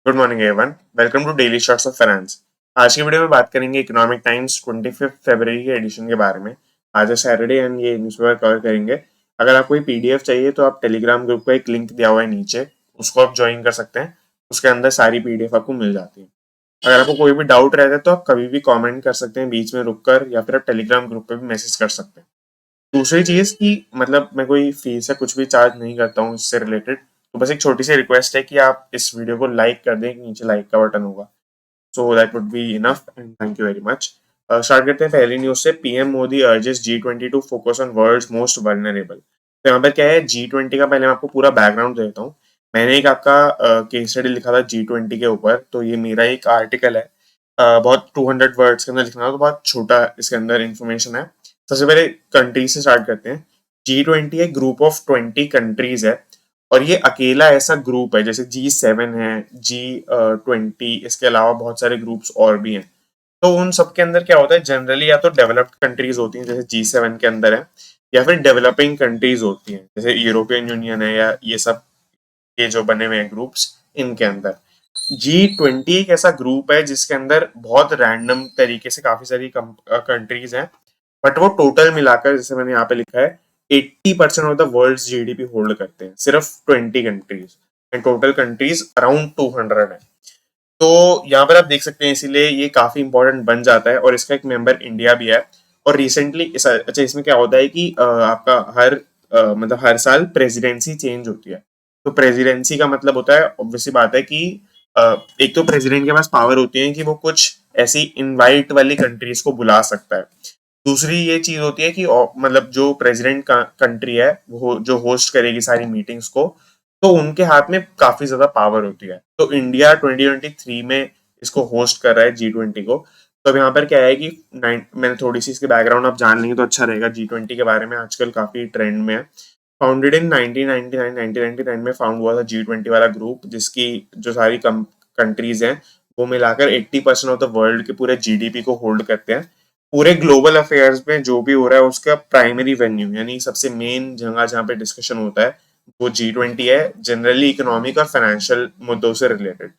Good morning everyone. Welcome to daily shots of finance. आज की video में बात करेंगे इकोनॉमिक टाइम्स 25 फरवरी के एडिशन के बारे में। आज है सैटरडे एंड ये न्यूज़पेपर कवर करेंगे। अगर आपको कोई पीडीएफ चाहिए तो आप टेलीग्राम ग्रुप का एक लिंक दिया हुआ है नीचे, उसको आप ज्वाइन कर सकते हैं। उसके अंदर सारी पीडीएफ आपको मिल जाती है। अगर आपको कोई भी डाउट रहता है तो आप कभी भी कॉमेंट कर सकते हैं बीच में रुक कर, या फिर आप टेलीग्राम ग्रुप पे भी मैसेज कर सकते हैं। दूसरी चीज कि मतलब मैं कोई फीस या कुछ भी चार्ज नहीं करता हूँ इससे रिलेटेड। तो बस एक छोटी सी रिक्वेस्ट है कि आप इस वीडियो को लाइक कर दें, नीचे लाइक का बटन होगा। So that would be enough and thank you very much. Start करते हैं पहली न्यूज से। PM Modi urges G20 to focus on world's most vulnerable. तो यहाँ पर क्या है, G20 का पहले मैं आपको पूरा बैकग्राउंड देता हूँ। मैंने एक आपका केस स्टडी लिखा था G20 के ऊपर, तो ये मेरा एक आर्टिकल है। बहुत 200 वर्ड्स के अंदर लिखना था, तो बहुत छोटा इसके अंदर इंफॉर्मेशन है। सबसे पहले कंट्री से स्टार्ट करते हैं। G20 एक ग्रुप ऑफ 20 कंट्रीज है, और ये अकेला ऐसा ग्रुप है, जैसे G7 है, G20, इसके अलावा बहुत सारे ग्रुप्स और भी हैं। तो उन सब के अंदर क्या होता है, जनरली या तो डेवलप्ड कंट्रीज होती हैं जैसे G7 के अंदर है, या फिर डेवलपिंग कंट्रीज होती हैं जैसे यूरोपियन यूनियन है, या ये सब ये जो बने हुए हैं ग्रुप्स, इनके अंदर G20 एक ऐसा ग्रुप है जिसके अंदर बहुत रैंडम तरीके से काफी सारी कंट्रीज हैं। बट वो टोटल मिलाकर, जैसे मैंने यहाँ पे लिखा है, 80% of the world GDP hold करते हैं, सिर्फ 20 countries. And total countries around 200 है। तो यहाँ पर आप देख सकते हैं, इसीलिए ये काफी इंपॉर्टेंट बन जाता है, और इसका एक मेंबर इंडिया भी है। और रिसेंटली अच्छा, इसमें क्या होता है कि आपका हर मतलब हर साल प्रेसिडेंसी चेंज होती है। तो प्रेसिडेंसी का मतलब होता है, ऑब्वियसली बात है कि एक तो प्रेसिडेंट के पास पावर होती है कि वो कुछ ऐसी इनवाइट वाली कंट्रीज को बुला सकता है। दूसरी ये चीज होती है कि मतलब जो प्रेसिडेंट का कंट्री है, वो जो होस्ट करेगी सारी मीटिंग्स को, तो उनके हाथ में काफी ज्यादा पावर होती है। तो इंडिया 2023 में इसको होस्ट कर रहा है G20 को। तो अब यहाँ पर क्या है कि मैंने थोड़ी सी इसके बैकग्राउंड आप जान लेंगे तो अच्छा रहेगा। G20 के बारे में आजकल काफी ट्रेंड में है। फाउंडेड इन 1999 में फाउंड हुआ था G20 वाला ग्रुप, जिसकी जो सारी कंट्रीज हैं वो मिलाकर 80% ऑफ द वर्ल्ड के पूरे जीडीपी को होल्ड करते हैं। पूरे ग्लोबल अफेयर्स में जो भी हो रहा है उसका प्राइमरी वेन्यू, यानी सबसे मेन जगह जहाँ पे डिस्कशन होता है, वो G20 है, जनरली इकोनॉमिक और फाइनेंशियल मुद्दों से रिलेटेड।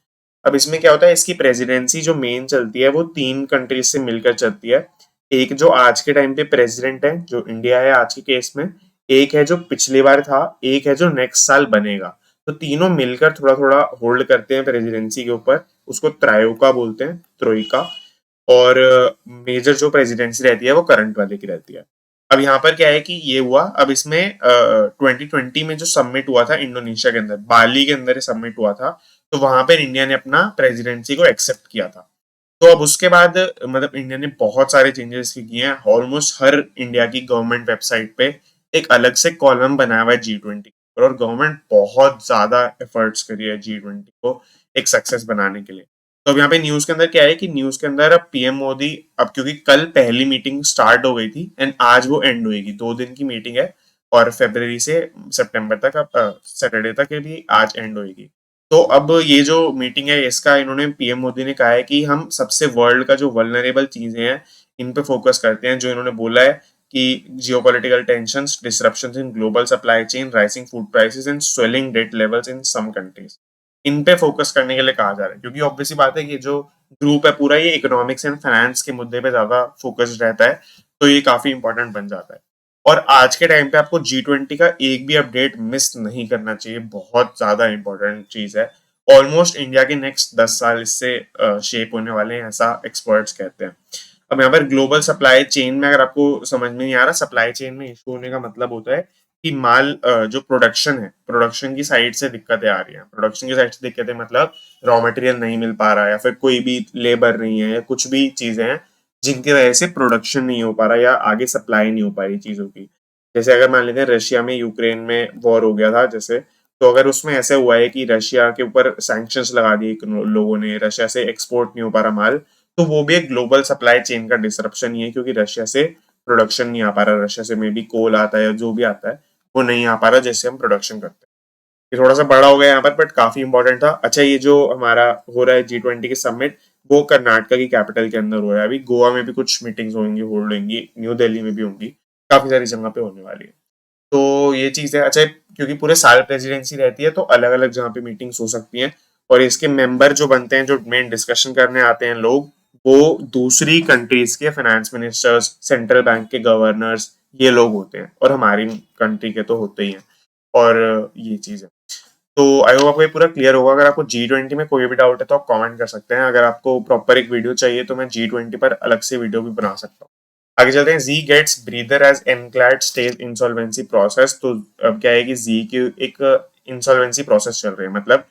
अब इसमें क्या होता है, इसकी प्रेसिडेंसी जो मेन चलती है वो 3 कंट्रीज से मिलकर चलती है। एक जो आज के टाइम पे प्रेसिडेंट है, जो इंडिया है आज के केस में, एक है जो पिछली बार था, एक है जो नेक्स्ट साल बनेगा। तो तीनों मिलकर थोड़ा थोड़ा होल्ड करते हैं प्रेसिडेंसी के ऊपर। उसको त्रायोका बोलते हैं, त्रोइका। और मेजर जो प्रेसिडेंसी रहती है वो करंट वाले की रहती है। अब यहाँ पर क्या है कि ये हुआ, अब इसमें 2020 में जो सबमिट हुआ था इंडोनेशिया के अंदर, बाली के अंदर सबमिट हुआ था, तो वहां पर इंडिया ने अपना प्रेसिडेंसी को एक्सेप्ट किया था। तो अब उसके बाद मतलब इंडिया ने बहुत सारे चेंजेस किए हैं। ऑलमोस्ट हर इंडिया की गवर्नमेंट वेबसाइट पे एक अलग से कॉलम बनाया हुआ है G20 पर, और गवर्नमेंट बहुत ज्यादा एफर्ट्स करी है G20 को एक सक्सेस बनाने के लिए। तो अब यहाँ पे न्यूज के अंदर क्या है कि न्यूज के अंदर अब पीएम मोदी, अब क्योंकि कल पहली मीटिंग स्टार्ट हो गई थी एंड आज वो एंड होगी, 2 दिन की मीटिंग है, और फरवरी से सितंबर तक, अब सैटरडे तक ये भी आज एंड होगी। तो अब ये जो मीटिंग है इसका इन्होंने, पीएम मोदी ने कहा है कि हम सबसे वर्ल्ड का जो वल्नरेबल चीजें हैं इन पे फोकस करते हैं। जो इन्होंने बोला है कि geopolitical tensions, disruptions in global supply chain, rising food prices and swelling debt levels in some countries, इन पे फोकस करने के लिए कहा जा रहा है। क्योंकि ऑब्वियसली बात है कि जो ग्रुप है पूरा, ये इकोनॉमिक्स एंड फाइनेंस के मुद्दे पे ज्यादा फोकस्ड रहता है, तो ये काफी इंपॉर्टेंट बन जाता है। और आज के टाइम पे आपको G20 का एक भी अपडेट मिस नहीं करना चाहिए, बहुत ज्यादा इंपॉर्टेंट चीज है। ऑलमोस्ट इंडिया के नेक्स्ट 10 साल इससे शेप होने वाले हैं, ऐसा एक्सपर्ट्स कहते हैं। अब यहाँ पर ग्लोबल सप्लाई चेन में, अगर आपको समझ में नहीं आ रहा, सप्लाई चेन में इशू होने का मतलब होता है कि माल जो प्रोडक्शन है, प्रोडक्शन की साइड से दिक्कतें आ रही हैं। प्रोडक्शन की साइड से दिक्कतें मतलब रॉ मटेरियल नहीं मिल पा रहा है, या फिर कोई भी लेबर नहीं है, या कुछ भी चीजें हैं जिनकी वजह से प्रोडक्शन नहीं हो पा रहा, या आगे सप्लाई नहीं हो पा रही चीजों की। जैसे अगर मान लेते हैं रशिया में यूक्रेन में वॉर हो गया था जैसे, तो अगर उसमें ऐसे हुआ है कि रशिया के ऊपर सैंक्शंस लगा दिए लोगों ने, रशिया से एक्सपोर्ट नहीं हो पा रहा माल, तो वो भी एक ग्लोबल सप्लाई चेन का डिसरप्शन ही है, क्योंकि रशिया से प्रोडक्शन नहीं आ पा रहा। रशिया से मे बी कोल आता है या जो भी आता है वो नहीं आ पा रहा जैसे हम प्रोडक्शन करते हैं। ये थोड़ा सा बड़ा हो गया यहाँ पर, बट काफी इंपॉर्टेंट था। अच्छा, ये जो हमारा हो रहा है G20 के समिट, वो कर्नाटका की कैपिटल के अंदर हो रहा है। अभी गोवा में भी कुछ मीटिंग्स होंगी, होल्ड होंगी, न्यू दिल्ली में भी होंगी, काफी सारी जगह पे होने वाली है। तो ये चीज है। अच्छा, क्योंकि पूरे साल प्रेसिडेंसी रहती है तो अलग अलग जहाँ पे मीटिंग्स हो सकती हैं, और इसके मेंबर जो बनते हैं, जो मेन डिस्कशन करने आते हैं लोग, वो दूसरी कंट्रीज के फाइनेंस मिनिस्टर्स, सेंट्रल बैंक के गवर्नर्स, ये लोग होते हैं, और हमारी कंट्री के तो होते ही हैं। और ये चीज है। तो आई होप आपको ये पूरा क्लियर होगा। अगर आपको G20 में कोई भी डाउट है तो आप कमेंट कर सकते हैं। अगर आपको प्रॉपर एक वीडियो चाहिए तो मैं G20 पर अलग से वीडियो भी बना सकता हूँ। आगे चलते हैं। G gets breather as NCLAT stage insolvency process. तो अब क्या है कि जी की एक इंसॉल्वेंसी प्रोसेस चल रही है, मतलब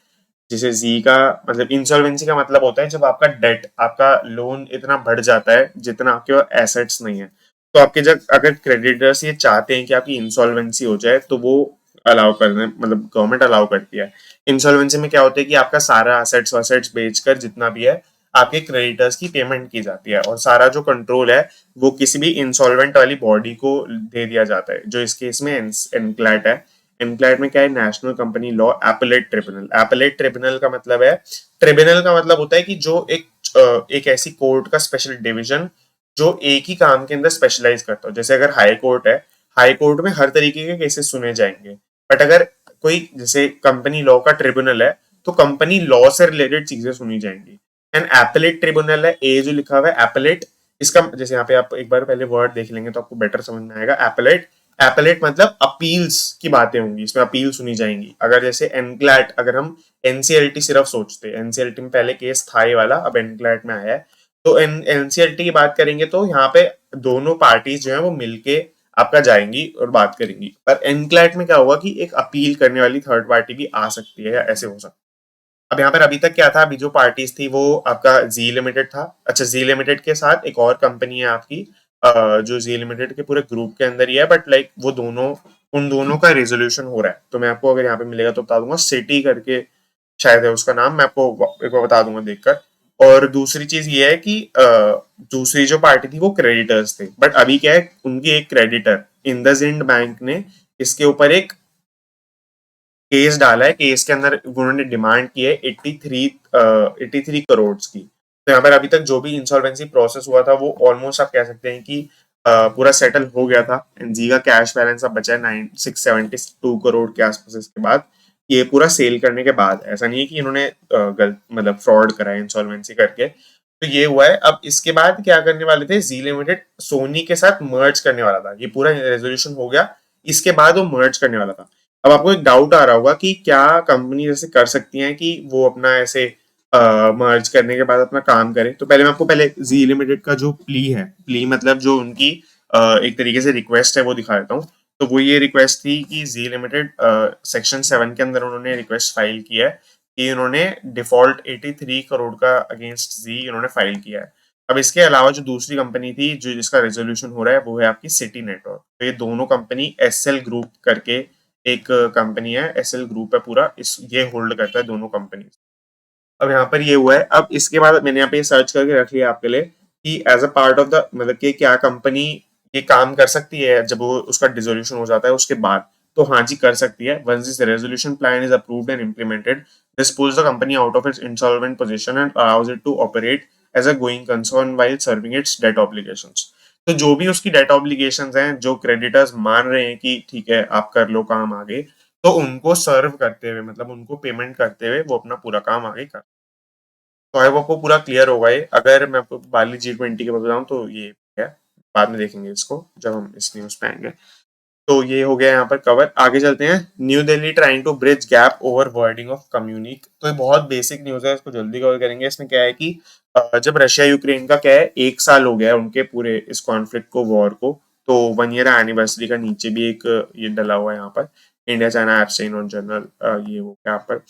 जिसे जी का मतलब इंसॉल्वेंसी का मतलब होता है जब आपका डेट, आपका लोन इतना बढ़ जाता है जितना आपके पास एसेट्स नहीं है। तो आपके जब अगर क्रेडिटर्स ये चाहते हैं कि आपकी इंसॉल्वेंसी हो जाए तो वो अलाउ कर दें, मतलब गवर्नमेंट अलाउ करती है। इंसॉल्वेंसी में क्या होता है कि आपका सारा असेट्स वसेट्स बेचकर जितना भी है आपके क्रेडिटर्स की पेमेंट की जाती है, और सारा जो कंट्रोल है वो किसी भी इंसॉल्वेंट वाली बॉडी को दे दिया जाता है, जो इस केस में एनक्लैट है। एनक्लैट में क्या है, national company law appellate tribunal. Appellate tribunal का मतलब है, ट्रिब्यूनल का मतलब होता है कि जो एक ऐसी कोर्ट का स्पेशल डिवीजन जो एक ही काम के अंदर स्पेशलाइज करता हो। जैसे अगर हाई कोर्ट है, हाई कोर्ट में हर तरीके के केसेस सुने जाएंगे, बट अगर कोई जैसे कंपनी लॉ का ट्रिब्यूनल है तो कंपनी लॉ से रिलेटेड चीजें सुनी जाएंगी। एंड एपेलेट ट्रिब्यूनल है, ए जो लिखा हुआ है एपेलेट, इसका जैसे यहाँ पे आप एक बार पहले वर्ड देख लेंगे तो आपको बेटर समझ में आएगा। एपेलेट, एपेलेट मतलब अपील्स की बातें होंगी, इसमें अपील सुनी जाएंगी। अगर जैसे एनक्लैट, अगर हम एनसीएलटी सिर्फ सोचते हैं, एनसीएलटी में पहले केस था ये वाला, अब एनक्लैट में आया है, तो एनसीएलटी की बात करेंगे तो यहाँ पे दोनों पार्टीज जो है वो मिलके आपका जाएंगी और बात करेंगी। पर एनक्लैट में क्या होगा कि एक अपील करने वाली थर्ड पार्टी भी आ सकती है या ऐसे हो सकता है। अब यहाँ पर अभी तक क्या था, अभी जो पार्टीज थी वो आपका जी लिमिटेड था। अच्छा, जी लिमिटेड के साथ एक और कंपनी है आपकी, जो जी लिमिटेड के पूरे ग्रुप के अंदर ही है, बट लाइक वो दोनों, उन दोनों का रेजोल्यूशन हो रहा है। तो मैं आपको अगर यहाँ पे मिलेगा तो बता दूंगा, सिटी करके शायद है उसका नाम, मैं आपको एक बार बता दूंगा देखकर। और दूसरी चीज ये है कि दूसरी जो पार्टी थी वो क्रेडिटर्स थे, बट अभी क्या है, उनकी एक क्रेडिटर इंडसइंड बैंक ने इसके ऊपर एक केस डाला है। केस के अंदर उन्होंने डिमांड की है 83 करोड़ की। तो यहाँ पर अभी तक जो भी इंसॉल्वेंसी प्रोसेस हुआ था वो ऑलमोस्ट आप कह सकते हैं कि पूरा सेटल हो गया था। जी का कैश बैलेंस अब बचा है 672 करोड़ के आसपास। इसके बाद ये पूरा सेल करने के बाद, ऐसा नहीं है कि इन्होंने गलत मतलब फ्रॉड करा है इंसॉल्वेंसी करके, तो ये हुआ है। अब इसके बाद क्या करने वाले थे, जी लिमिटेड सोनी के साथ मर्ज करने वाला था। ये पूरा रेजोल्यूशन हो गया, इसके बाद वो मर्ज करने वाला था। अब आपको एक डाउट आ रहा होगा कि क्या कंपनी जैसे कर सकती हैं कि वो अपना ऐसे मर्ज करने के बाद अपना काम करे। तो पहले मैं आपको पहले जी लिमिटेड का जो प्ली है, प्ली मतलब जो उनकी एक तरीके से रिक्वेस्ट है वो दिखा देता हूँ। तो वो ये रिक्वेस्ट थी कि जी लिमिटेड सेक्शन 7 के अंदर उन्होंने रिक्वेस्ट फाइल किया है कि उन्होंने डिफॉल्ट 83 करोड़ का अगेंस्ट जी उन्होंने फाइल किया है। अब इसके अलावा जो दूसरी कंपनी थी जो जिसका रेजोल्यूशन हो रहा है वो है आपकी सिटी नेटवर्क। तो ये दोनों कंपनी एसएल ग्रुप करके एक कंपनी है, एसएल ग्रुप है पूरा, इस ये होल्ड करता है दोनों कंपनी। अब यहाँ पर ये हुआ है। अब इसके बाद मैंने यहाँ पे सर्च करके रख लिया आपके लिए कि as a part of the मतलब कि क्या कंपनी ये काम कर सकती है जब वो उसका डिसोल्यूशन हो जाता है उसके बाद। तो हाँ जी, कर सकती है। Once this resolution plan is approved and implemented, this pulls the company out of its insolvent position and allows it to operate as a going concern while serving its debt obligations. तो जो भी उसकी date obligations हैं, जो creditors मान रहे हैं कि ठीक है आप कर लो काम आगे, तो उनको सर्व करते हुए, मतलब उनको पेमेंट करते हुए वो अपना पूरा काम आगे कर। तो आई होप आपको पूरा क्लियर होगा ये। अगर मैं आपको बाली G20 के बारे में बताऊं तो ये है, बाद में देखेंगे इसको जब हम इस न्यूज पे आएंगे। तो ये हो गया यहाँ पर कवर। आगे चलते हैं। New Delhi trying to bridge gap over wording of communique. तो ये बहुत बेसिक न्यूज है, इसको जल्दी कवर करेंगे। इसमें क्या है कि जब रशिया यूक्रेन का क्या है, 1 साल हो गया है उनके पूरे इस कॉन्फ्लिक्ट को, वॉर को। तो 1 ईयर एनिवर्सरी का नीचे भी एक ये डला हुआ है यहाँ पर, India China abstain on general, ये हो गया यहाँ पर।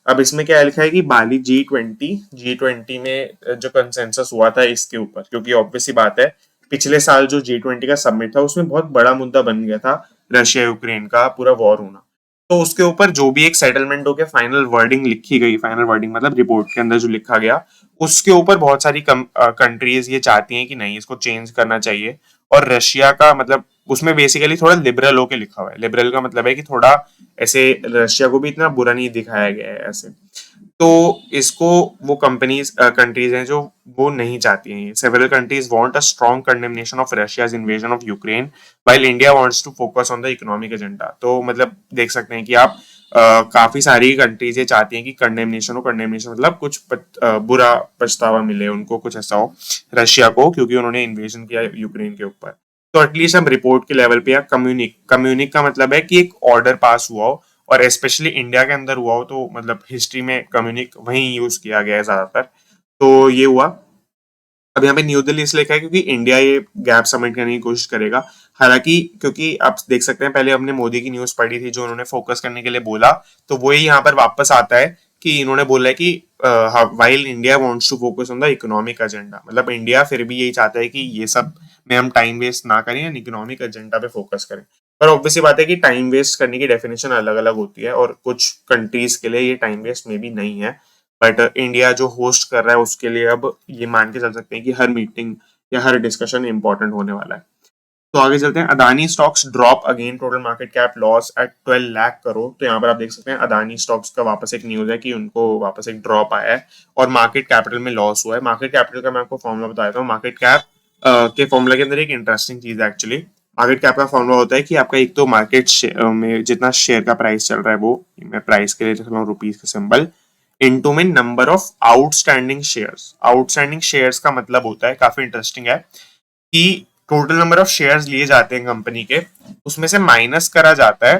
अब इसमें क्या लिखा है कि बाली G20 में जो कंसेंसस हुआ था इसके ऊपर, क्योंकि ऑब्वियस सी बात है पिछले साल जो G20 का समिट था उसमें बहुत बड़ा मुद्दा बन गया था रशिया यूक्रेन का पूरा वॉर होना। तो उसके ऊपर जो भी एक सेटलमेंट होकर फाइनल वर्डिंग लिखी गई, फाइनल वर्डिंग मतलब रिपोर्ट के अंदर जो लिखा गया, उसके ऊपर बहुत सारी कंट्रीज ये चाहती हैं कि नहीं इसको चेंज करना चाहिए। और रशिया का मतलब उसमें बेसिकली थोड़ा लिबरल होके लिखा हुआ है। लिबरल का मतलब है कि थोड़ा ऐसे रशिया को भी इतना बुरा नहीं दिखाया गया है ऐसे। तो इसको वो कंट्रीज हैं जो वो नहीं चाहती हैं। Several countries want a strong condemnation of Russia's invasion of Ukraine while India wants to focus on the economic agenda. तो मतलब देख सकते हैं कि आप काफी सारी कंट्रीज ये चाहती हैं कि कंडेमनेशन हो। कंडेमनेशन मतलब कुछ बुरा पछतावा मिले उनको, कुछ ऐसा हो रशिया को, क्योंकि उन्होंने इन्वेजन किया यूक्रेन के ऊपर। तो एटलीस्ट हम रिपोर्ट के लेवल पे या कम्युनिक कम्युनिक का मतलब है कि एक ऑर्डर पास हुआ हो, और स्पेशली इंडिया के अंदर हुआ हो, तो मतलब हिस्ट्री में कम्युनिक वहीं यूज किया गया है ज्यादातर। तो ये हुआ। अब यहाँ पे न्यू दिल्ली इसलिए लिखा है क्योंकि इंडिया ये गैप सबमिट करने की कोशिश करेगा। हालांकि क्योंकि आप देख सकते हैं, पहले हमने मोदी की न्यूज पढ़ी थी जो उन्होंने फोकस करने के लिए बोला, तो वही यहाँ पर वापस आता है कि इन्होंने बोला है कि while India wants to focus on the economic agenda, मतलब इंडिया फिर भी यही चाहता है कि ये सब में हम टाइम वेस्ट ना करें, इकोनॉमिक एजेंडा पे फोकस करें। पर ऑब्वियसली बात है कि टाइम वेस्ट करने की डेफिनेशन अलग अलग होती है, और कुछ कंट्रीज के लिए ये टाइम वेस्ट में भी नहीं है। बट इंडिया जो होस्ट कर रहा है उसके लिए अब ये मान के चल सकते हैं कि हर मीटिंग या हर डिस्कशन इंपॉर्टेंट होने वाला है। तो आगे चलते हैं। Adani stocks drop again, total market cap loss at 12 lakh crore. तो यहाँ पर आप देख सकते हैं अदानी स्टॉक्स का वापस एक न्यूज है कि उनको वापस एक ड्रॉप आया है और मार्केट कैपिटल में लॉस हुआ है। मार्केट कैपिटल का मैं आपको फॉर्मूला बता देता हूँ। मार्केट कैप के फॉर्मूला के अंदर एक इंटरेस्टिंग चीज है एक्चुअली। मार्केट कैप का फॉर्मूला होता है कि आपका एक तो मार्केट में जितना शेयर का प्राइस चल रहा है, वो मैं प्राइस के लिए रख रहा हूँ रुपीज का सिंबल, इनटू में number of outstanding shares. Outstanding shares का मतलब होता है, काफी इंटरेस्टिंग है, कि टोटल नंबर ऑफ शेयर्स लिए जाते हैं कंपनी के, उसमें से माइनस करा जाता है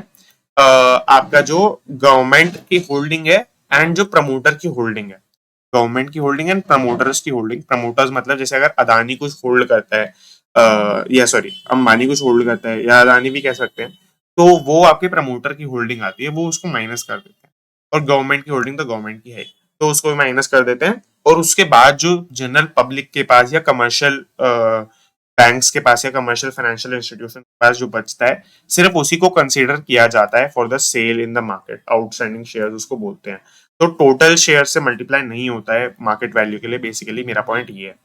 आपका जो गवर्नमेंट की होल्डिंग है एंड जो प्रमोटर की होल्डिंग है। गवर्नमेंट की होल्डिंग एंड प्रमोटर्स की होल्डिंग। प्रमोटर्स मतलब जैसे अगर अदानी कुछ होल्ड करता है, या सॉरी अंबानी कुछ होल्ड करता है, या अदानी भी कह सकते हैं, तो वो आपके प्रमोटर की होल्डिंग आती है, वो उसको माइनस कर देते हैं। और गवर्नमेंट की होल्डिंग तो गवर्नमेंट की है, तो उसको भी माइनस कर देते हैं। और उसके बाद जो जनरल पब्लिक के पास या कमर्शियल बैंक्स के पास या कमर्शियल फाइनेंशियल इंस्टीट्यूशन के पास जो बचता है, सिर्फ उसी को कंसीडर किया जाता है for the sale in the market. Outstanding shares उसको बोलते हैं। तो टोटल शेयर से मल्टीप्लाई नहीं होता है मार्केट वैल्यू के लिए, बेसिकली मेरा पॉइंट ये है।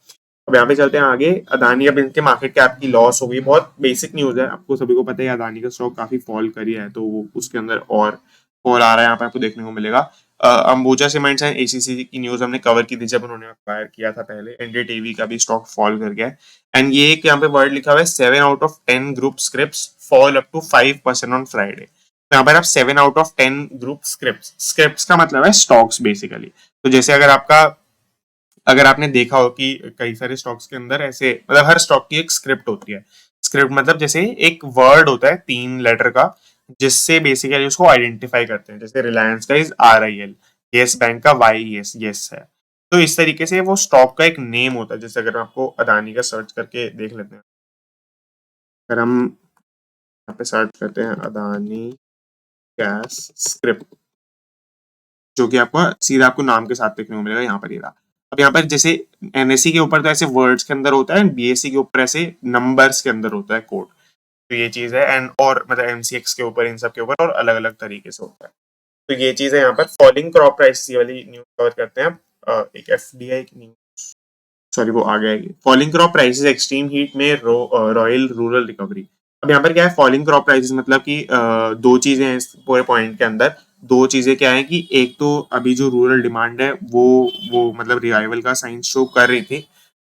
अब यहाँ पे चलते हैं आगे। अदानी, अब इनके मार्केट कैप की लॉस हो गई। बहुत बेसिक न्यूज है, आपको सभी को पता है अदानी का स्टॉक काफी फॉल करी है, तो वो उसके अंदर और फॉल आ रहा है, यहाँ पे आपको देखने को मिलेगा। अंबुजा सीमेंट्स एंड एसीसी की न्यूज हमने कवर की थी जब उन्होंने अक्वायर किया था पहले। एनडीटीवी का भी स्टॉक फॉल कर गया है। एंड ये एक यहाँ पे वर्ड लिखा हुआ है 7/10 group scripts fall up to 5% on Friday. यहाँ पर आप 7/10 ग्रुप स्क्रिप्ट्स, स्क्रिप्ट्स का मतलब है स्टॉक्स बेसिकली। तो जैसे अगर आपने देखा हो कि कई सारे स्टॉक्स के अंदर ऐसे, मतलब हर स्टॉक की एक स्क्रिप्ट होती है। स्क्रिप्ट मतलब जैसे एक वर्ड होता है 3 लेटर का, जिससे बेसिकली उसको आइडेंटिफाई करते हैं। जैसे रिलायंस का इज RIL, येस बैंक का YES, येस है। तो इस तरीके से वो स्टॉक का एक नेम होता है। जैसे अगर आपको अदानी का सर्च करके देख लेते हैं, अगर हम यहाँ पे सर्च करते हैं अदानी गैस स्क्रिप्ट, जो कि आपको सीधा आपको नाम के साथ देखने को मिलेगा, यहाँ पर ये रहा। अब यहाँ पर जैसे NSE के ऊपर तो ऐसे वर्ड्स के अंदर होता है, BSE के ऊपर ऐसे नंबर्स के अंदर होता है कोड। तो ये चीज है। एंड और मतलब MCX के ऊपर, इन सब के ऊपर और अलग अलग तरीके से होता है। तो ये चीज है। यहाँ पर फॉलिंग क्रॉप प्राइस वाली न्यूज कवर करते हैं। एक FDI की न्यूज, सॉरी वो आ गया है। Falling crop prices extreme heat में रॉयल रूरल रिकवरी। अब यहाँ पर क्या है, फॉलिंग क्रॉप प्राइसेस मतलब कि दो चीजें हैं इस पूरे पॉइंट के अंदर। दो चीजें क्या है कि एक तो अभी जो रूरल डिमांड है वो मतलब रिवाइवल का साइंस शो कर रही थी,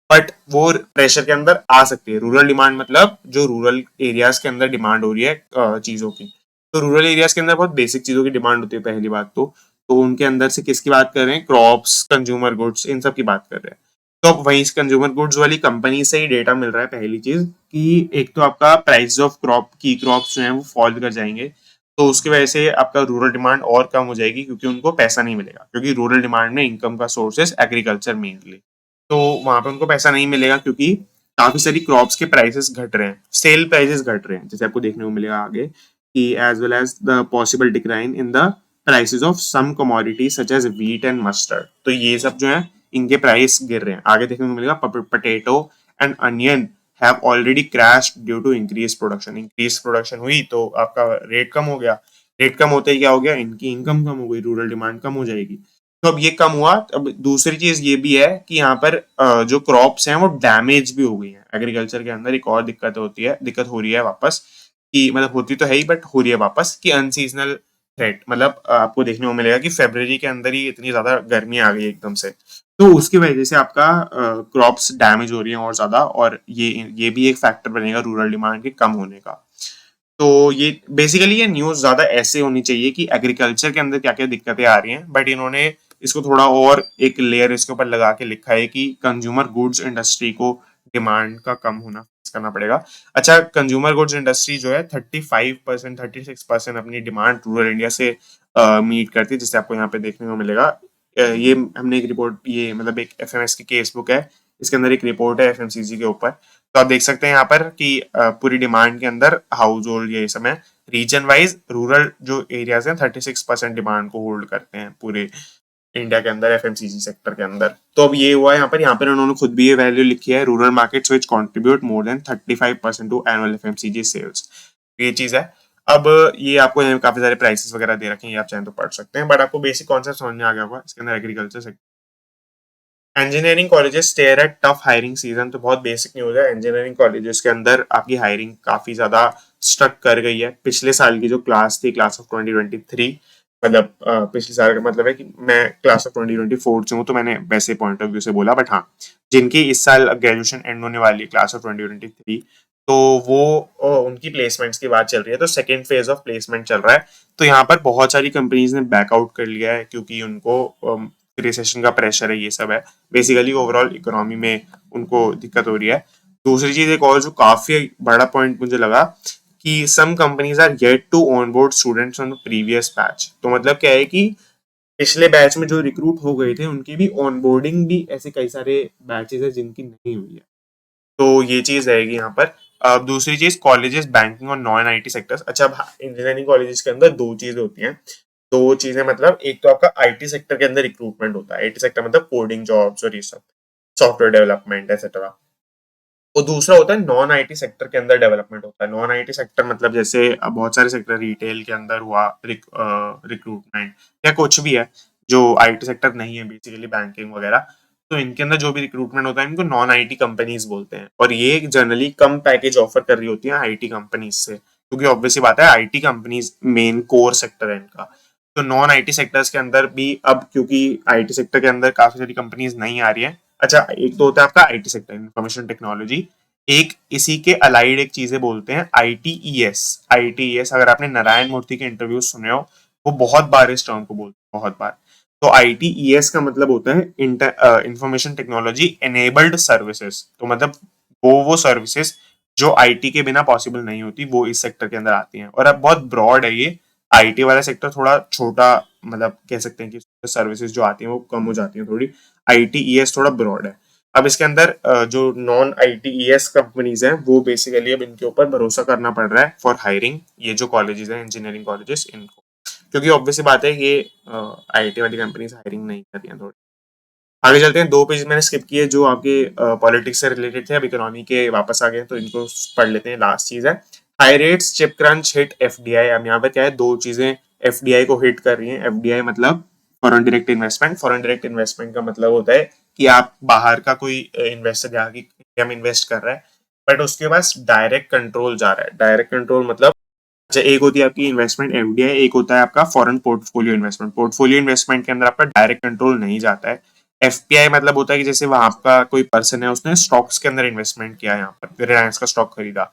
बट वो प्रेशर के अंदर आ सकती है। रूरल डिमांड मतलब जो रूरल एरियाज के अंदर डिमांड हो रही है चीजों की। तो रूरल एरियाज के अंदर बहुत बेसिक चीजों की डिमांड होती है पहली बात तो उनके अंदर से किसकी बात कर रहे हैं, क्रॉप्स, कंज्यूमर गुड्स, इन सब की बात कर रहे हैं। तो अब वही कंज्यूमर गुड्स वाली कंपनी से ही डेटा मिल रहा है। पहली चीज कि एक तो आपका प्राइस ऑफ क्रॉप्स जो है वो फॉल कर जाएंगे, तो उसकी वजह से आपका रूरल डिमांड और कम हो जाएगी, क्योंकि उनको पैसा नहीं मिलेगा, क्योंकि रूरल डिमांड में इनकम का सोर्सेस एग्रीकल्चर मेनली। तो वहां पे उनको पैसा नहीं मिलेगा, क्योंकि काफी सारी क्रॉप्स के प्राइसेस घट रहे हैं, सेल प्राइसेस घट रहे हैं, जैसे आपको देखने को मिलेगा आगे कि as well as the possible decline in the prices of some commodities such as wheat and mustard. तो ये सब जो है इनके प्राइस गिर रहे हैं। आगे देखने को मिलेगा potato and onion have already crashed due to increase production. Increase production हुई तो आपका रेट कम हो गया। रेट कम होते ही क्या हो गया, इनकी इनकम कम हो गई, रूरल डिमांड कम हो जाएगी। तो अब ये कम हुआ। अब दूसरी चीज ये भी है कि यहाँ पर जो क्रॉप्स हैं वो डैमेज भी हो गई हैं। एग्रीकल्चर के अंदर एक और दिक्कत हो रही है वापस, कि मतलब होती तो है ही बट हो रही है वापस, कि अनसीजनल थ्रेट। मतलब आपको देखने को मिलेगा कि फरवरी के अंदर ही इतनी ज्यादा गर्मी आ गई एकदम से, तो उसकी वजह से आपका क्रॉप्स डैमेज हो रही है और ज्यादा, और ये भी एक फैक्टर बनेगा रूरल डिमांड के कम होने का। तो ये बेसिकली ये न्यूज़ ज़्यादा ऐसे होनी चाहिए कि एग्रीकल्चर के अंदर क्या-क्या दिक्कतें आ रही हैं, बट इन्होंने इसको थोड़ा और एक लेयर इसके ऊपर लगा के लिखा है कि कंज्यूमर गुड्स इंडस्ट्री को डिमांड का कम होना फेस करना पड़ेगा। अच्छा, कंज्यूमर गुड्स इंडस्ट्री जो है 35%, 36% अपनी डिमांड रूरल इंडिया से मीट करती है, जिससे आपको यहाँ पे देखने को मिलेगा। ये हमने एक रिपोर्ट, ये मतलब एक एफएमएस की केस बुक है, इसके अंदर एक रिपोर्ट है एफएमसीजी के ऊपर। तो आप देख सकते हैं यहाँ पर कि पूरी डिमांड के अंदर हाउस होल्ड ये सब है, रीजन वाइज रूरल जो एरियाज हैं 36% डिमांड को होल्ड करते हैं पूरे इंडिया के अंदर एफएमसीजी सेक्टर के अंदर। तो अब ये हुआ यहाँ पर उन्होंने खुद भी ये वैल्यू लिखी है, rural markets which contribute more than 35% to annual FMCG sales. ये चीज है। अब ये आपको यहाँ काफी सारे प्राइसेस वगैरह दे रखे हैं, आप चाहें तो पढ़ सकते हैं, बट आपको बेसिक कॉन्सेप्ट समझ में आ गया होगा इसके अंदर agriculture. Engineering colleges stare at tough hiring season, तो बहुत बेसिक न्यूज़ है। इंजीनियरिंग कॉलेजेस के अंदर आपकी हायरिंग काफी ज्यादा स्ट्रक कर गई है। पिछले साल की जो क्लास थी, क्लास ऑफ 2023, मतलब पिछले साल का मतलब है कि मैं क्लास ऑफ 2024 से हूँ, तो मैंने वैसे पॉइंट ऑफ व्यू से बोला, बट हाँ, जिनकी इस साल ग्रेजुएशन एंड होने वाली है क्लास ऑफ 2023, तो वो उनकी प्लेसमेंट्स की बात चल रही है, तो सेकेंड फेज ऑफ प्लेसमेंट चल रहा है। तो यहाँ पर बहुत सारी कंपनीज ने बैकआउट कर लिया है क्योंकि उनको रिसेशन का प्रेशर है, ये सब है। बेसिकली ओवरऑल इकोनॉमी में उनको दिक्कत हो रही है। दूसरी चीज एक और जो काफी बड़ा पॉइंट मुझे लगा कि some companies are yet to onboard students on the previous batch. तो मतलब क्या है कि पिछले बैच में जो रिक्रूट हो गए थे उनकी भी ऑनबोर्डिंग भी ऐसे कई सारे बैचेस है जिनकी नहीं हुई है। तो ये चीज रहेगी यहाँ पर। अब दूसरी चीज, कॉलेजेस बैंकिंग और नॉन आईटी सेक्टर्स। अच्छा, इंजीनियरिंग कॉलेजेस के अंदर दो चीजें होती हैं। दो चीजें मतलब, एक तो आपका आईटी सेक्टर के अंदर रिक्रूटमेंट होता है, आईटी सेक्टर मतलब कोडिंग जॉब्स और ये सब, सॉफ्टवेयर डेवलपमेंट एक्सेट्रा। और दूसरा होता है नॉन आईटी सेक्टर के अंदर डेवलपमेंट होता है। नॉन आईटी सेक्टर मतलब जैसे बहुत सारे सेक्टर, रिटेल के अंदर हुआ रिक्रूटमेंट, या कुछ भी है जो आईटी सेक्टर नहीं है, बेसिकली बैंकिंग वगैरह। तो इनके अंदर जो भी रिक्रूटमेंट होता है इनको नॉन आईटी कंपनीज बोलते हैं, और ये जनरली कम पैकेज ऑफर कर रही होती है आईटी कंपनीज से, क्योंकि ऑब्वियसली बात है IT companies main core sector है इनका। तो नॉन आईटी सेक्टर्स के अंदर भी अब, क्योंकि आईटी सेक्टर के अंदर काफी सारी कंपनीज नहीं आ रही है। अच्छा, एक तो होता है आपका आईटी सेक्टर, इंफॉर्मेशन टेक्नोलॉजी। एक इसी के अलाइड एक चीजें बोलते हैं आईटीईएस। आईटीईएस, अगर आपने नारायण मूर्ति के इंटरव्यू सुने हो, वो बहुत बार इस टर्म को बोलते हैं, बहुत बार। तो आईटीईएस का मतलब होता है इंफॉर्मेशन टेक्नोलॉजी एनेबल्ड सर्विसेज। तो मतलब वो सर्विसेज जो आईटी के बिना पॉसिबल नहीं होती, वो इस सेक्टर के अंदर आती हैं। और अब बहुत ब्रॉड है ये। आईटी वाला सेक्टर थोड़ा छोटा, मतलब कह सकते हैं कि सर्विसेज जो आती हैं वो कम हो जाती हैं थोड़ी। आईटीईएस थोड़ा ब्रॉड है। अब इसके अंदर जो नॉन आईटीईएस कंपनीज हैं, वो बेसिकली अब इनके ऊपर भरोसा करना पड़ रहा है फॉर हायरिंग, ये जो कॉलेजेस हैं इंजीनियरिंग कॉलेजेस इनको, क्योंकि ऑब्वियसली बात है ये आईटी वाली कंपनीज हायरिंग नहीं कर रही हैं थोड़ी। आगे चलते हैं, दो पेज मैंने स्किप किए जो आपके पॉलिटिक्स से रिलेटेड थे, अब इकोनॉमी के वापस आ गए, तो इनको पढ़ लेते हैं। लास्ट चीज है, high rates chip crunch hit FDI. अब यहाँ पे क्या है, दो चीजें एफडीआई को हिट कर रही हैं। एफडीआई मतलब foreign direct investment. Foreign direct investment का मतलब होता है कि आप बाहर का कोई इन्वेस्टर जहाँ की इंडिया में इन्वेस्ट कर रहा है, बट उसके पास डायरेक्ट कंट्रोल जा रहा है। डायरेक्ट कंट्रोल मतलब, अच्छा, एक होती है आपकी इन्वेस्टमेंट एफडीआई, एक होता है आपका foreign portfolio investment. Portfolio investment के अंदर आपका डायरेक्ट कंट्रोल नहीं जाता है। एफपीआई मतलब होता है कि जैसे वहां आपका कोई पर्सन है, उसने स्टॉक्स के अंदर इन्वेस्टमेंट किया, यहाँ पर रिलायंस का स्टॉक खरीदा,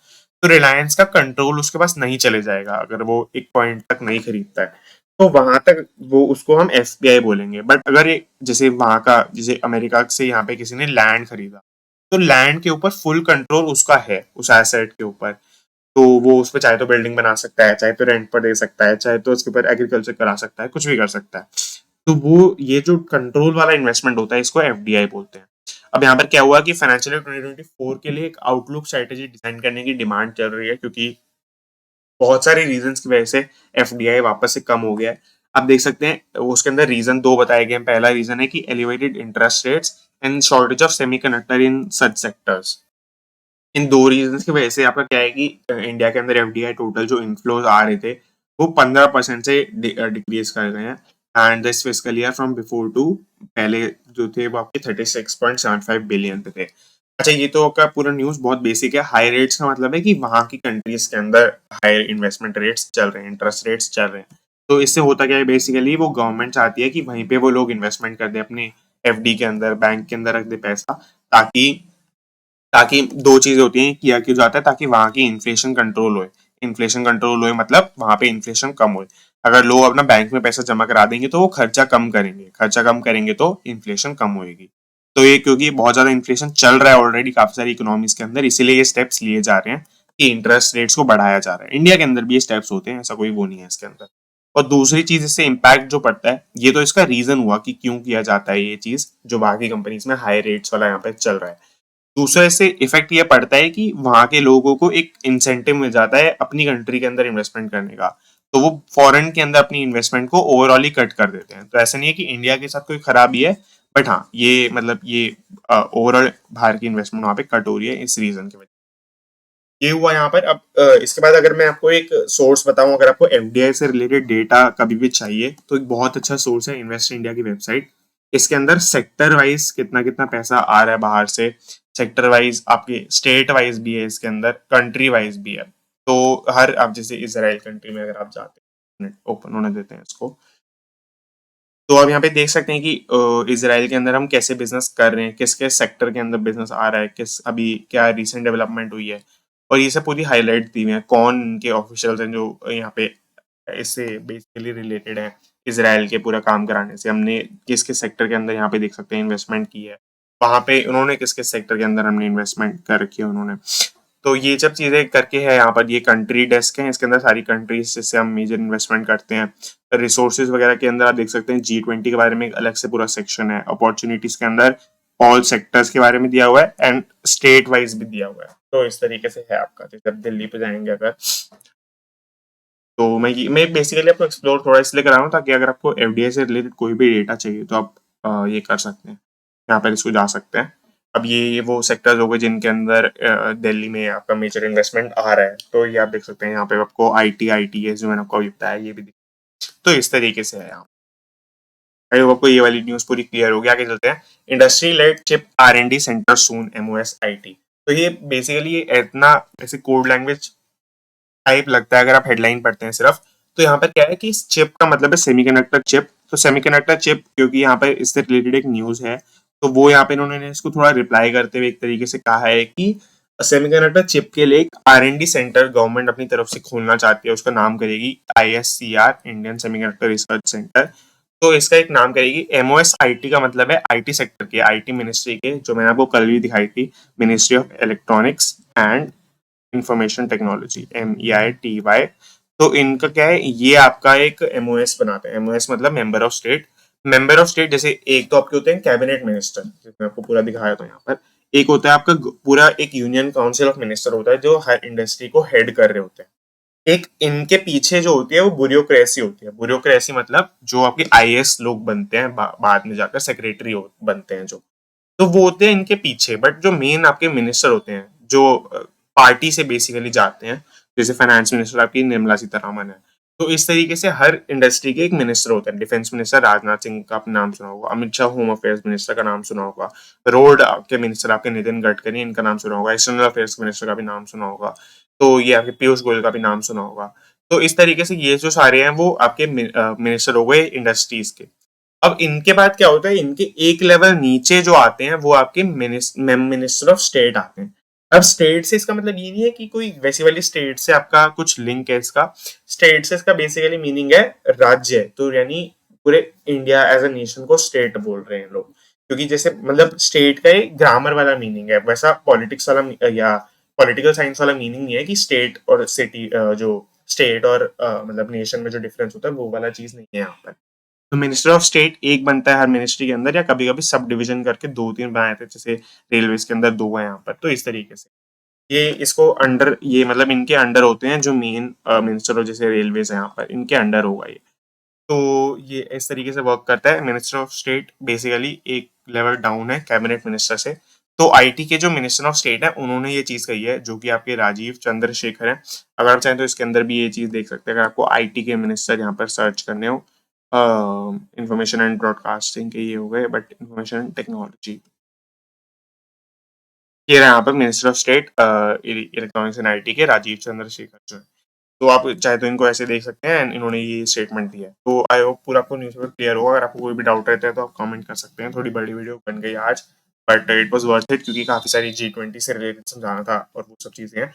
तो रिलायंस का कंट्रोल उसके पास नहीं चले जाएगा अगर वो एक पॉइंट तक नहीं खरीदता है, तो वहां तक वो, उसको हम एफपीआई बोलेंगे। बट अगर ये जैसे वहां का, जैसे अमेरिका से यहाँ पे किसी ने लैंड खरीदा, तो लैंड के ऊपर फुल कंट्रोल उसका है, उस एसेट के ऊपर। तो वो उस पर चाहे तो बिल्डिंग बना सकता है, चाहे तो रेंट पर दे सकता है, चाहे तो उसके ऊपर एग्रीकल्चर करा सकता है, कुछ भी कर सकता है। तो वो ये जो कंट्रोल वाला इन्वेस्टमेंट होता है, इसको एफडीआई बोलते हैं। अब यहाँ पर क्या हुआ कि फाइनेंशियल ईयर 2024 के लिए एक आउटलुक स्ट्रेटेजी डिजाइन करने की डिमांड चल रही है, क्योंकि बहुत सारे रीजंस की वजह से एफडीआई वापस से कम हो गया है। आप देख सकते हैं उसके अंदर रीजन दो बताए गए हैं। पहला रीजन है कि elevated interest rates and shortage of semiconductor in such sectors. इन दो रीजंस की वजह से आपका क्या है कि इंडिया के अंदर एफडीआई टोटल जो इनफ्लोज आ रहे थे, वो 15% से डिक्रीज कर गए हैं। And this fiscal year from before two, पहले जो थे वो आपके 36.75 बिलियन पे थे। अच्छा, ये तो आपका पूरा न्यूज बहुत बेसिक है। हाई रेट्स का मतलब है कि वहां की कंट्रीज के अंदर हाई इन्वेस्टमेंट रेट्स चल रहे हैं, इंटरेस्ट रेट्स चल रहे हैं। तो इससे होता क्या है, बेसिकली वो गवर्नमेंट चाहती है कि वहीं पे वो लोग इन्वेस्टमेंट कर दे अपने एफडी के अंदर, बैंक के अंदर रख दे पैसा, ताकि ताकि दो चीजें होती हैं, किया क्यों जाता है, ताकि वहां की इन्फ्लेशन कंट्रोल हो। इन्फ्लेशन कंट्रोल हुए मतलब वहां पे इन्फ्लेशन कम हुए। अगर लोग अपना बैंक में पैसा जमा करा देंगे तो वो खर्चा कम करेंगे तो इन्फ्लेशन कम होएगी। तो ये क्योंकि बहुत ज्यादा इन्फ्लेशन चल रहा है ऑलरेडी काफी सारी इकोनॉमीज के अंदर, इसीलिए ये स्टेप्स लिए जा रहे हैं कि इंटरेस्ट रेट्स को बढ़ाया जा रहा है। इंडिया के अंदर भी ये स्टेप्स होते हैं, ऐसा कोई वो नहीं है इसके अंदर। और दूसरी चीज इससे इम्पैक्ट जो पड़ता है, ये तो इसका रीजन हुआ कि क्यों किया जाता है ये चीज, जो बाकी कंपनीज में हाई रेट्स वाला यहाँ पे चल रहा है। दूसरे से इफेक्ट ये पड़ता है कि वहां के लोगों को एक इंसेंटिव मिल जाता है अपनी कंट्री के अंदर इन्वेस्टमेंट करने का, तो वो फॉरेन के अंदर अपनी इन्वेस्टमेंट को ओवरऑल ही कट कर देते हैं। तो ऐसा नहीं है कि इंडिया के साथ कोई खराबी है, बट हाँ ये मतलब ये ओवरऑल बाहर की इन्वेस्टमेंट वहां पे कट हो रही है इस रीजन की वजह से। ये हुआ यहाँ पर। अब इसके बाद अगर मैं आपको एक सोर्स बताऊं, अगर आपको एफडीआई से रिलेटेड डेटा कभी भी चाहिए तो एक बहुत अच्छा सोर्स है इन्वेस्ट इंडिया की वेबसाइट। इसके अंदर सेक्टर वाइज कितना कितना पैसा आ रहा है बाहर से, सेक्टर वाइज आपके स्टेट वाइज भी है, इसके अंदर कंट्री वाइज भी है। तो हर आप जैसे इसराइल कंट्री में अगर आप जाते हैं, ओपन होने देते हैं इसको, तो आप यहाँ पे देख सकते हैं कि इसराइल के अंदर हम कैसे बिजनेस कर रहे हैं, किसके सेक्टर के अंदर बिजनेस आ रहा है, किस अभी क्या रिसेंट डेवलपमेंट हुई है, और ये सब पूरी हाईलाइट दी हुई है। कौन इनके ऑफिशियल्स हैं जो यहाँ पे इससे बेसिकली रिलेटेड है, इसराइल के पूरा काम कराने से। हमने किस किस सेक्टर के अंदर यहाँ पे देख सकते हैं इन्वेस्टमेंट की है, वहां पे उन्होंने किस किस सेक्टर के अंदर हमने इन्वेस्टमेंट कर रखी है उन्होंने। तो ये सब चीजें करके है यहाँ पर। ये कंट्री डेस्क है, इसके अंदर सारी कंट्रीज जिससे हम मेजर इन्वेस्टमेंट करते हैं। रिसोर्सेज वगैरह के अंदर आप देख सकते हैं G20 के बारे में एक अलग से पूरा सेक्शन है। अपॉर्चुनिटीज के अंदर ऑल सेक्टर्स के बारे में दिया हुआ है एंड स्टेट वाइज भी दिया हुआ है। तो इस तरीके से है आपका, जैसे आप दिल्ली पे जाएंगे अगर, तो मैं बेसिकली आपको एक्सप्लोर थोड़ा इसलिए करा रहा हूँ ताकि अगर आपको एफडीआई से रिलेटेड कोई भी डेटा चाहिए तो आप ये कर सकते हैं, यहाँ पर इसको जा सकते हैं। अब ये वो सेक्टर्स हो गए जिनके अंदर दिल्ली में आपका मेजर इन्वेस्टमेंट आ रहा है। तो ये आप देख सकते हैं यहाँ पे आपको ITS जो मैंने आपको अभी बताया ये भी तो इस तरीके से है यहाँ। आई होप आपको ये वाली न्यूज पूरी क्लियर होगी। आगे चलते हैं। Industry led chip R&D centre soon MOSIT। तो ये बेसिकली इतना ऐसे कोड लैंग्वेज टाइप लगता है अगर आप हेडलाइन पढ़ते हैं सिर्फ। तो यहाँ पर क्या है कि इस चिप का मतलब है सेमीकंडक्टर चिप। तो सेमीकंडक्टर चिप क्योंकि यहाँ पर इससे रिलेटेड एक न्यूज है, तो वो यहाँ पे इन्होंने इसको थोड़ा रिप्लाई करते हुए एक तरीके से कहा है कि सेमीकंडक्टर चिप के लिए एक R&D सेंटर गवर्नमेंट अपनी तरफ से खोलना चाहती है। उसका नाम करेगी ISCR, Indian semiconductor research centre. तो इसका एक नाम करेगी। MOSIT का मतलब है IT सेक्टर के, IT मिनिस्ट्री के, जो मैंने आपको कल भी दिखाई थी, ministry of electronics and information technology, MEITY। तो इनका क्या है, ये आपका एक MOS बनाते हैं। MOS मतलब member of state. Member of state जैसे एक तो आपके होते हैं कैबिनेट मिनिस्टर, जिसमें आपको पूरा दिखाया था यहाँ पर। एक होता है आपका पूरा एक यूनियन काउंसिल ऑफ मिनिस्टर होता है जो हर इंडस्ट्री को हेड कर रहे होते हैं। एक इनके पीछे जो होती है वो ब्यूरोक्रेसी होती है। ब्यूरोक्रेसी मतलब जो आपके IAS लोग बनते हैं, बाद में जाकर सेक्रेटरी बनते हैं जो, तो वो होते हैं इनके पीछे। बट जो मेन आपके मिनिस्टर होते हैं जो पार्टी से बेसिकली जाते हैं, जैसे फाइनेंस मिनिस्टर आपकी निर्मला सीतारामन है, तो इस तरीके से हर इंडस्ट्री के एक मिनिस्टर होते हैं। डिफेंस मिनिस्टर राजनाथ सिंह का आपने नाम सुना होगा, Amit Shah home affairs minister का नाम सुना होगा, रोड के मिनिस्टर आपके नितिन गडकरी, इनका नाम सुना होगा, एक्सटर्नल अफेयर्स मिनिस्टर का भी नाम सुना होगा, तो ये आपके पीयूष गोयल का भी नाम सुना होगा। तो इस तरीके से ये जो सारे हैं वो आपके मिनिस्टर हो गए इंडस्ट्रीज के। अब इनके बाद क्या होता है, इनके एक लेवल नीचे जो आते हैं वो आपके मिनिस्टर ऑफ स्टेट आते हैं। अब स्टेट से इसका मतलब ये नहीं है कि कोई वैसी वाली स्टेट से आपका कुछ लिंक है इसका। स्टेट से इसका बेसिकली मीनिंग है राज्य। तो यानी पूरे इंडिया एज अ नेशन को स्टेट बोल रहे हैं लोग, क्योंकि जैसे मतलब स्टेट का एक ग्रामर वाला मीनिंग है, वैसा पॉलिटिक्स वाला या पॉलिटिकल साइंस वाला मीनिंग नहीं है कि स्टेट और सिटी, जो स्टेट और मतलब नेशन में जो डिफरेंस होता है वो वाला चीज नहीं है यहाँ पर। तो मिनिस्टर ऑफ स्टेट एक बनता है हर मिनिस्ट्री के अंदर, या कभी कभी सब डिविजन करके दो तीन बनाए थे, जैसे रेलवे के अंदर दो है यहाँ पर। तो इस तरीके से ये इसको अंडर, ये मतलब इनके अंडर होते हैं जो मेन मिनिस्टर हो, जैसे रेलवे है यहाँ पर इनके अंडर होगा ये। तो ये इस तरीके से वर्क करता है। मिनिस्टर ऑफ स्टेट बेसिकली एक लेवल डाउन है कैबिनेट मिनिस्टर से। तो IT के जो मिनिस्टर ऑफ स्टेट है उन्होंने ये चीज कही है, जो कि आपके राजीव चंद्रशेखर है। अगर आप चाहें तो इसके अंदर भी ये चीज देख सकते हैं, अगर आपको IT के मिनिस्टर यहाँ पर सर्च करने हो। इंफॉर्मेशन एंड ब्रॉडकास्टिंग के ये हो गए, बट इंफॉर्मेशन एंड टेक्नोलॉजी, ये रहा यहाँ पर minister of state electronics and IT के राजीव चंद्रशेखर जो है। तो आप चाहे तो इनको ऐसे देख सकते हैं, इन्होंने ये स्टेटमेंट दिया है। तो आई होप पूरा आपको न्यूज़पेपर क्लियर होगा। अगर आपको कोई भी डाउट रहता है तो आप कमेंट कर सकते हैं। थोड़ी बड़ी वीडियो बन गई आज, but it was worth it क्योंकि काफी सारी G20 से रिलेटेड समझाना था और वो सब चीजें हैं।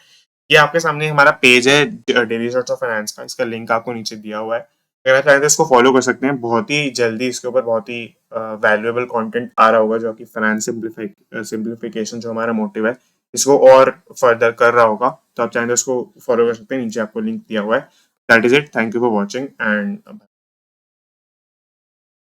ये आपके सामने हमारा पेज है डेली शॉर्ट्स ऑफ फाइनेंस का, इसका लिंक आपको नीचे दिया हुआ है। अगर आप चाहें तो इसको फॉलो कर सकते हैं। बहुत ही जल्दी इसके ऊपर बहुत ही वैल्यूएबल कंटेंट आ रहा होगा, जो कि फाइनेंस सिंप्लीफिकेशन जो हमारा मोटिव है इसको और फर्दर कर रहा होगा। तो आप चाहें तो इसको फॉलो कर सकते हैं, नीचे आपको लिंक दिया हुआ है। That is it, thank you for watching and